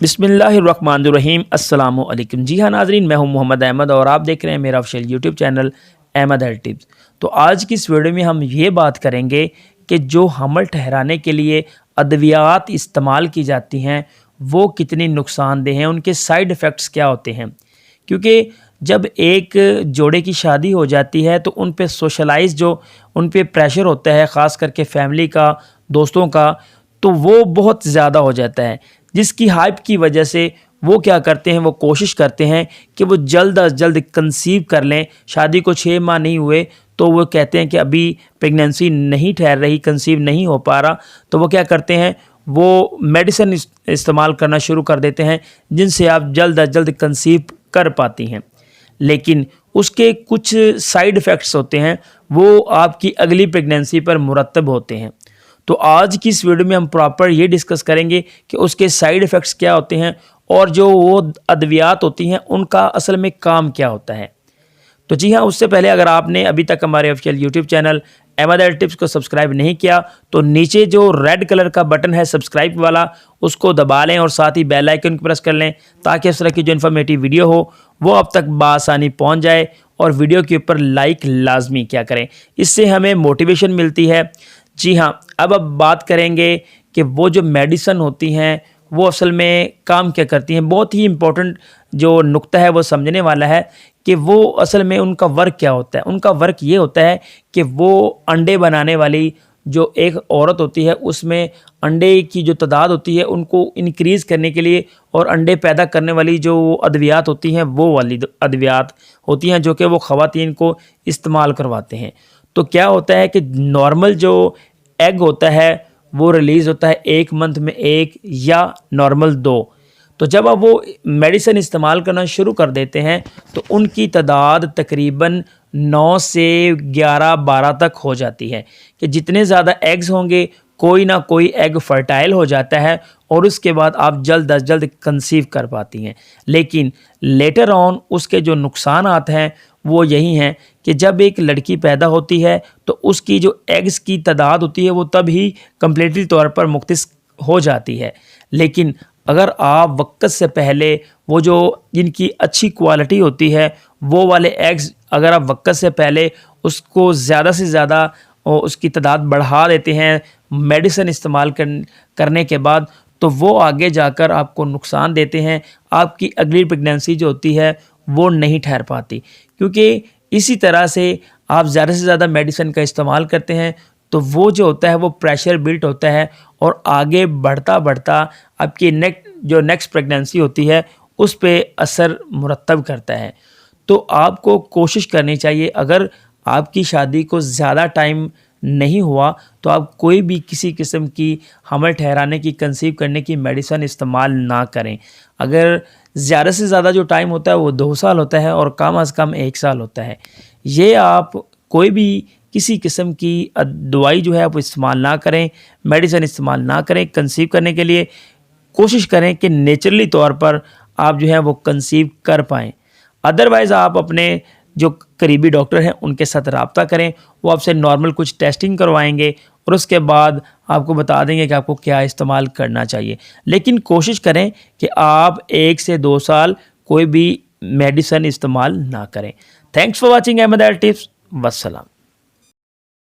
बिस्मिल्लाहिर्रहमानिर्रहीम अस्सलामु अलैकुम। जी हाँ नाजरीन, मैं हूँ मोहम्मद अहमद और आप देख रहे हैं मेरा official YouTube channel Ahmad health tips. तो आज की इस वीडियो में हम ये बात करेंगे कि जो हमल ठहराने के लिए अद्वियात इस्तेमाल की जाती हैं वो कितनी नुकसानदेह हैं, उनके साइड इफ़ेक्ट्स क्या होते हैं। क्योंकि जब एक जोड़े की शादी हो जाती है तो उन पे सोशलाइज जो उन पे प्रेशर होता है, ख़ास करके फैमिली का, दोस्तों का, तो वो बहुत ज़्यादा हो जाता है, जिसकी हाइप की वजह से वो क्या करते हैं, वो कोशिश करते हैं कि वो जल्द अज जल्द कंसीव कर लें। शादी को 6 माह नहीं हुए तो वो कहते हैं कि अभी प्रेगनेंसी नहीं ठहर रही, कंसीव नहीं हो पा रहा, तो वो क्या करते हैं, वो मेडिसिन इस्तेमाल करना शुरू कर देते हैं जिनसे आप जल्द अज जल्द कंसीव कर पाती हैं। लेकिन उसके कुछ साइड इफ़ेक्ट्स होते हैं, वो आपकी अगली प्रेगनेंसी पर मुरतब होते हैं। तो आज की इस वीडियो में हम प्रॉपर ये डिस्कस करेंगे कि उसके साइड इफ़ेक्ट्स क्या होते हैं और जो वो अद्वियात होती हैं उनका असल में काम क्या होता है। तो जी हाँ, उससे पहले अगर आपने अभी तक हमारे official YouTube channel Ahmad health tips को सब्सक्राइब नहीं किया तो नीचे जो रेड कलर का बटन है सब्सक्राइब वाला, उसको दबा लें और साथ ही बेल आइकन को प्रेस कर लें ताकि इस तरह की जो इन्फॉर्मेटिव वीडियो हो वो अब तक बआसानी पहुंच जाए। और वीडियो के ऊपर लाइक लाजमी क्या करें, इससे हमें मोटिवेशन मिलती है। जी हाँ, अब बात करेंगे कि वो जो मेडिसिन होती हैं वो असल में काम क्या करती हैं। बहुत ही इम्पोर्टेंट जो नुक्ता है वो समझने वाला है कि वो असल में उनका वर्क क्या होता है। उनका वर्क ये होता है कि वो अंडे बनाने वाली जो एक औरत होती है उसमें अंडे की जो तादाद होती है उनको इंक्रीज़ करने के लिए, और अंडे पैदा करने वाली जो अद्वियात होती हैं वो वाली अद्वियात होती हैं जो कि वो ख़वातीन को इस्तेमाल करवाते हैं। तो क्या होता है कि नॉर्मल जो एग होता है वो रिलीज़ होता है 1 मंथ में 1 या नॉर्मल 2। तो जब आप वो मेडिसिन इस्तेमाल करना शुरू कर देते हैं तो उनकी तादाद तकरीबन 9 से 11-12 तक हो जाती है कि जितने ज़्यादा एग्स होंगे कोई ना कोई एग फर्टाइल हो जाता है और उसके बाद आप जल्द अज जल्द कंसीव कर पाती हैं। लेकिन लेटर ऑन उसके जो नुकसान आते हैं वो यही हैं कि जब एक लड़की पैदा होती है तो उसकी जो एग्स की तादाद होती है वो तब ही कम्प्लीटली तौर पर मुख्तस हो जाती है। लेकिन अगर आप वक्त से पहले वो जो जिनकी अच्छी क्वालिटी होती है वो वाले एग्स अगर आप वक्त से पहले उसको ज़्यादा से ज़्यादा उसकी तादाद बढ़ा देते हैं मेडिसिन इस्तेमाल करने के बाद, तो वो आगे जाकर आपको नुकसान देते हैं। आपकी अगली प्रेगनेंसी जो होती है वो नहीं ठहर पाती, क्योंकि इसी तरह से आप ज़्यादा से ज़्यादा मेडिसिन का इस्तेमाल करते हैं तो वो जो होता है वो प्रेशर बिल्ट होता है और आगे बढ़ता बढ़ता आपकी नेक्स्ट प्रेगनेंसी होती है उस पे असर मुरतब करता है। तो आपको कोशिश करनी चाहिए, अगर आपकी शादी को ज़्यादा टाइम नहीं हुआ तो आप कोई भी किसी किस्म की हमल ठहराने की, कंसीव करने की मेडिसिन इस्तेमाल ना करें। अगर ज़्यादा से ज़्यादा जो टाइम होता है वो 2 साल होता है और कम अज़ कम 1 साल होता है। ये आप कोई भी किसी किस्म की दवाई जो है वो इस्तेमाल ना करें, मेडिसिन इस्तेमाल ना करें कंसीव करने के लिए। कोशिश करें कि नेचुरली तौर पर आप जो है वो कंसीव कर पाएँ। अदरवाइज़ आप अपने जो करीबी डॉक्टर हैं उनके साथ रब्ता करें, वो आपसे नॉर्मल कुछ टेस्टिंग करवाएंगे और उसके बाद आपको बता देंगे कि आपको क्या इस्तेमाल करना चाहिए। लेकिन कोशिश करें कि आप 1 से 2 साल कोई भी मेडिसिन इस्तेमाल ना करें। Thanks for watching Ahmad health tips. वस्सलाम।